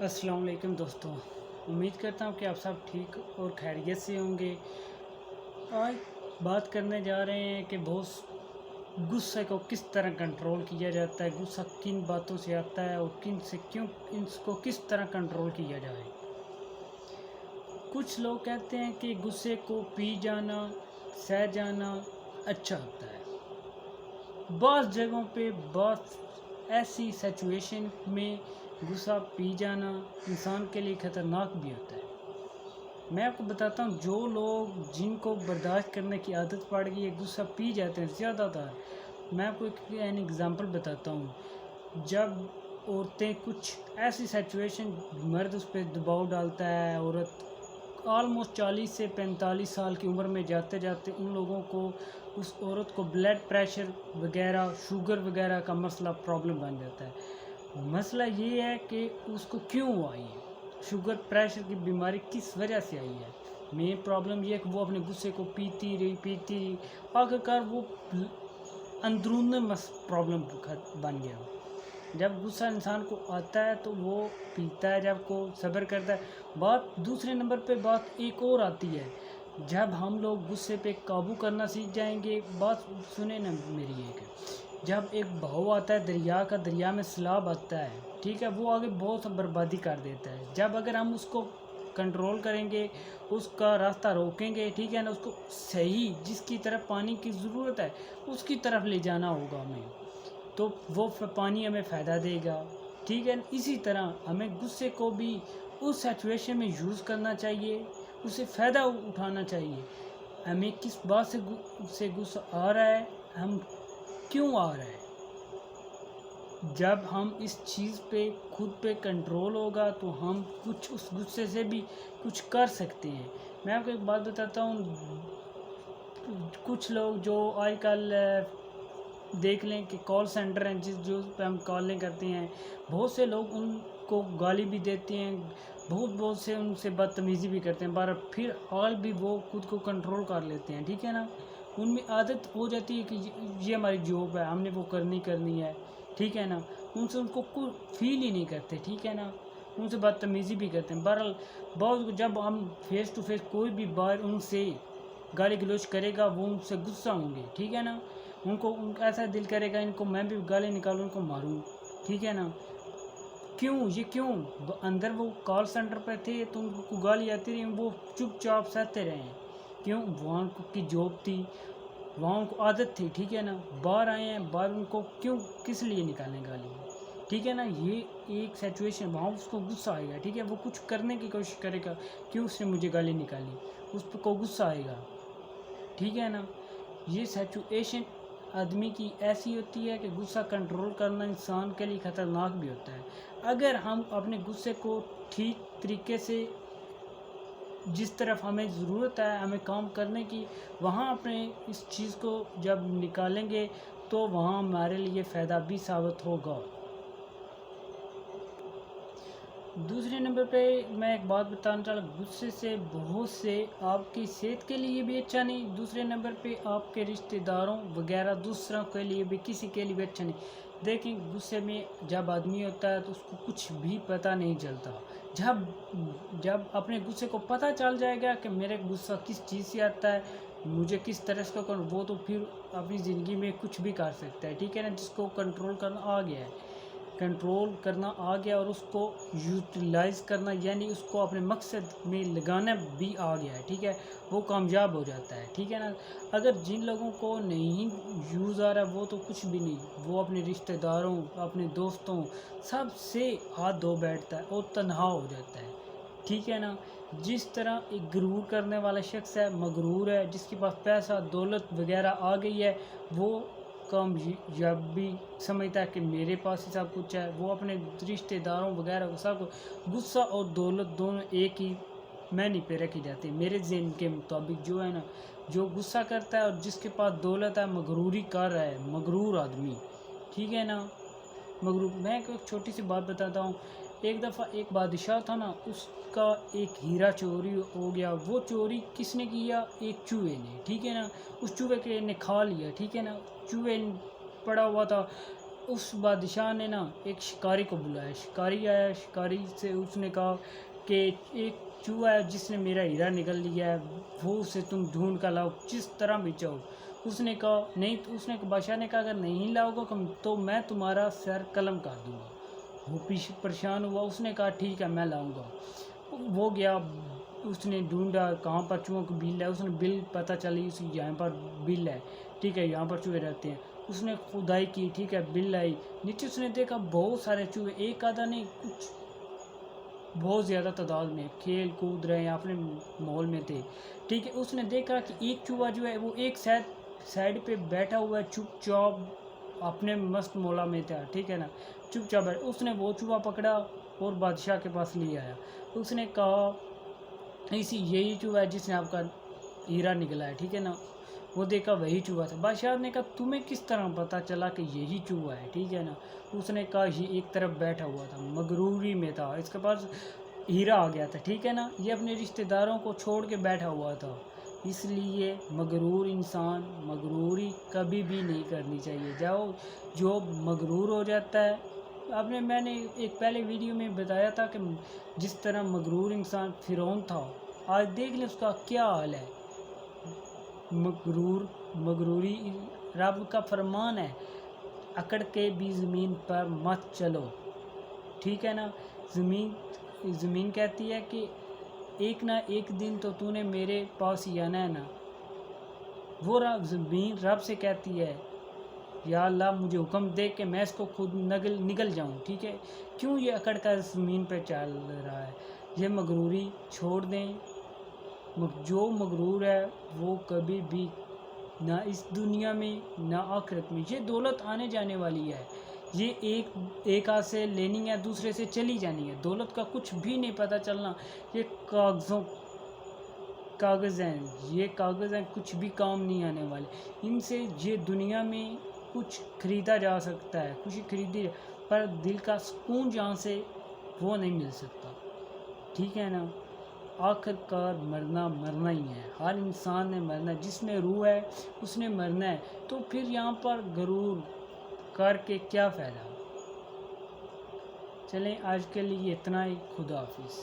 अस्सलाम वालेकुम दोस्तों। उम्मीद करता हूँ कि आप सब ठीक और खैरियत से होंगे। आज बात करने जा रहे हैं कि गुस्से को किस तरह कंट्रोल किया जाता है, गुस्सा किन बातों से आता है और किन से क्यों इसको किस तरह कंट्रोल किया जाए। कुछ लोग कहते हैं कि गुस्से को पी जाना, सह जाना अच्छा होता है। बाज़ जगहों पे ऐसी सिचुएशन में गुस्सा पी जाना इंसान के लिए ख़तरनाक भी होता है। मैं आपको बताता हूँ, जो लोग जिनको बर्दाश्त करने की आदत पड़ गई है, गुस्सा पी जाते हैं ज़्यादातर। मैं आपको एक एग्ज़ाम्पल बताता हूँ। जब औरतें कुछ ऐसी सिचुएशन, मर्द उस पर दबाव डालता है, औरत ऑलमोस्ट 40 से 45 साल की उम्र में जाते जाते उन लोगों को, उस औरत को ब्लड प्रेशर वगैरह, शुगर वगैरह का मसला प्रॉब्लम बन जाता है। मसला ये है कि उसको क्यों आई है, शुगर प्रेशर की बीमारी किस वजह से आई है। मेन प्रॉब्लम ये है कि वो अपने गुस्से को पीती रही, आखिरकार वो अंदरून प्रॉब्लम बन गया। जब गुस्सा इंसान को आता है तो वो पीता है, जब को सब्र करता है। बात दूसरे नंबर पे बात एक और आती है, जब हम लोग गुस्से पे काबू करना सीख जाएंगे। बात सुने ना मेरी एक, जब एक बहाव आता है दरिया का, दरिया में सैलाब आता है, ठीक है, वो आगे बहुत बर्बादी कर देता है। जब अगर हम उसको कंट्रोल करेंगे, उसका रास्ता रोकेंगे, ठीक है ना, उसको सही जिसकी तरफ पानी की ज़रूरत है उसकी तरफ ले जाना होगा हमें, तो वो पानी हमें फ़ायदा देगा, ठीक है। इसी तरह हमें गुस्से को भी उस सिचुएशन में यूज़ करना चाहिए, उसे फ़ायदा उठाना चाहिए। हमें किस बात से गुस्सा आ रहा है, हम क्यों आ रहा है। जब हम इस चीज़ पे खुद पे कंट्रोल होगा तो हम कुछ उस गुस्से से भी कुछ कर सकते हैं। मैं आपको एक बात बताता हूँ, कुछ लोग जो आजकल देख लें कि कॉल सेंटर हैं, जो पे हम कॉलें करते हैं, बहुत से लोग उनको गाली भी देते हैं, बहुत से उनसे बदतमीज़ी भी करते हैं, पर फिर हाल भी वो खुद को कंट्रोल कर लेते हैं, ठीक है ना। उनमें आदत हो जाती है कि ये हमारी जॉब है, हमने वो करनी है, ठीक है ना। उनसे उनको कोई फील ही नहीं करते, ठीक है ना। उनसे बदतमीज़ी भी करते हैं। बहरहाल बहुत जब हम फेस टू फेस कोई भी बार उनसे गाली गलौज करेगा, वो उनसे गुस्सा होंगे, ठीक है ना। उनका ऐसा दिल करेगा इनको मैं भी गाली निकालूं, इनको मारूं, ठीक है ना। क्यों अंदर वो कॉल सेंटर पे थे तो उनको गाली आती रही, वो चुपचाप सहते रहे। क्यों, वहाँ की जॉब थी, वहाँ उनको आदत थी, ठीक है ना। बाहर आए हैं, बाहर उनको क्यों किस लिए निकालें गाली, ठीक है ना। ये एक सिचुएशन, वहाँ उसको गुस्सा आएगा, ठीक है, वो कुछ करने की कोशिश करेगा, क्यों उसने मुझे गाली निकाली, उस पर को गुस्सा आएगा, ठीक है ना। ये सिचुएशन आदमी की ऐसी होती है कि गुस्सा कंट्रोल करना इंसान के लिए ख़तरनाक भी होता है। अगर हम अपने गुस्से को ठीक तरीके से, जिस तरफ हमें ज़रूरत है हमें काम करने की, वहाँ अपने इस चीज़ को जब निकालेंगे तो वहाँ हमारे लिए फ़ायदा भी साबित होगा। दूसरे नंबर पे मैं एक बात बताना चाहता हूँ, गुस्से से बहुत से आपकी सेहत के लिए भी अच्छा नहीं, दूसरे नंबर पे आपके रिश्तेदारों वगैरह दूसरों के लिए भी, किसी के लिए भी अच्छा नहीं। देखें, गुस्से में जब आदमी होता है तो उसको कुछ भी पता नहीं चलता। जब जब अपने गुस्से को पता चल जाएगा कि मेरे गुस्सा किस चीज़ से आता है, मुझे किस तरह से करूँ, वो तो फिर अपनी ज़िंदगी में कुछ भी कर सकता है, ठीक है ना। जिसको कंट्रोल करना आ गया है, कंट्रोल करना आ गया और उसको यूटिलाइज़ करना यानी उसको अपने मकसद में लगाना भी आ गया है, ठीक है, वो कामयाब हो जाता है, ठीक है ना। अगर जिन लोगों को नहीं यूज़ आ रहा वो तो कुछ भी नहीं, वो अपने रिश्तेदारों, अपने दोस्तों सब से हाथ धो बैठता है और तन्हा हो जाता है, ठीक है ना। जिस तरह एक गुरूर करने वाला शख्स है, मगरूर है, जिसके पास पैसा दौलत वगैरह आ गई है, वो कामयाबी समझता है कि मेरे पास ही सब कुछ है। वो अपने रिश्तेदारों वगैरह को सब गुस्सा और दौलत दोनों एक ही मैनी पे रखी जाती है। मेरे ज़हन के मुताबिक जो है ना, जो गुस्सा करता है और जिसके पास दौलत है, मगरूरी कर रहा है, मगरूर आदमी, ठीक है ना। मगरूर, मैं एक छोटी सी बात बताता हूँ। एक दफ़ा एक बादशाह था ना, उसका एक हीरा चोरी हो गया। वो चोरी किसने किया, एक चूहे ने, ठीक है ना। उस चूहे के ने खा लिया, ठीक है ना। चूहे पड़ा हुआ था, اس بادشاہ نے نا ایک شکاری کو بلایا، شکاری آیا، شکاری سے اس نے کہا کہ ایک چوہا ہے جس نے میرا ہیرا نگل لیا ہے، وہ اسے تم ڈھونڈ کر لاؤ جس طرح بھی چاہو۔ اس نے کہا نہیں، اس نے بادشاہ نے کہا اگر نہیں لاؤ گا تو میں تمہارا سر قلم کر دوں گا۔ وہ پریشان ہوا، اس نے کہا ٹھیک ہے میں لاؤں گا۔ وہ گیا، اس نے ڈھونڈا کہاں پر چوہوں کی بل ہے، اس نے بل پتہ چلی اس یہاں پر بل ہے، ٹھیک ہے یہاں پر چوہے رہتے ہیں۔ اس نے کھدائی کی، ٹھیک ہے بل آئی، نیچے اس نے دیکھا بہت سارے چوہے، ایک آدھا نہیں کچھ بہت زیادہ تعداد میں کھیل کود رہے ہیں، اپنے ماحول میں تھے، ٹھیک ہے۔ اس نے دیکھا کہ ایک چوہا جو ہے وہ ایک سائڈ پہ بیٹھا ہوا ہے، چپ چاپ اپنے مست مولا میں تھا، ٹھیک ہے نا، چپ چاپ بیٹھا۔ اس نے وہ چوہا پکڑا اور بادشاہ کے پاس لے آیا۔ اس نے کہا یہی چوہا ہے جس نے آپ کا ہیرا نکلا ہے، ٹھیک ہے نا۔ وہ دیکھا وہی چوہا تھا۔ بادشاہ نے کہا تمہیں کس طرح پتہ چلا کہ یہی چوہا ہے، ٹھیک ہے نا۔ اس نے کہا یہ ایک طرف بیٹھا ہوا تھا، مغروری میں تھا، اس کے پاس ہیرا آ گیا تھا، ٹھیک ہے نا، یہ اپنے رشتہ داروں کو چھوڑ کے بیٹھا ہوا تھا۔ اس لیے مغرور انسان مغروری کبھی بھی نہیں کرنی چاہیے۔ جو مغرور ہو جاتا ہے، میں نے ایک پہلے ویڈیو میں بتایا تھا کہ جس طرح مغرور انسان فرعون تھا، آج دیکھ لیں اس کا کیا حال ہے۔ مغروری رب کا فرمان ہے، اکڑ کے بھی زمین پر مت چلو، ٹھیک ہے نا۔ زمین کہتی ہے کہ ایک نہ ایک دن تو نے میرے پاس ہی آنا ہے نا۔ وہ زمین رب سے کہتی ہے یا اللہ مجھے حکم دے کہ میں اس کو خود نگل جاؤں، ٹھیک ہے۔ کیوں یہ اکڑ کر زمین پہ چل رہا ہے؟ یہ مغروری چھوڑ دیں۔ جو مغرور ہے وہ کبھی بھی نہ اس دنیا میں نہ آخرت میں، یہ دولت آنے جانے والی ہے، یہ ایک ہاتھ سے لینی ہے دوسرے سے چلی جانی ہے۔ دولت کا کچھ بھی نہیں پتہ چلنا، یہ کاغذ ہیں، یہ کاغذ ہیں، کچھ بھی کام نہیں آنے والے ان سے۔ یہ دنیا میں کچھ خریدا جا سکتا ہے، خوشی خریدی، پر دل کا سکون جہاں سے وہ نہیں مل سکتا، ٹھیک ہے نا۔ آخر کار مرنا ہی ہے، ہر انسان نے مرنا ہے، جس میں روح ہے اس نے مرنا ہے، تو پھر یہاں پر غرور کر کے کیا فائدہ۔ چلیں آج کے لیے اتنا ہی، خدا حافظ۔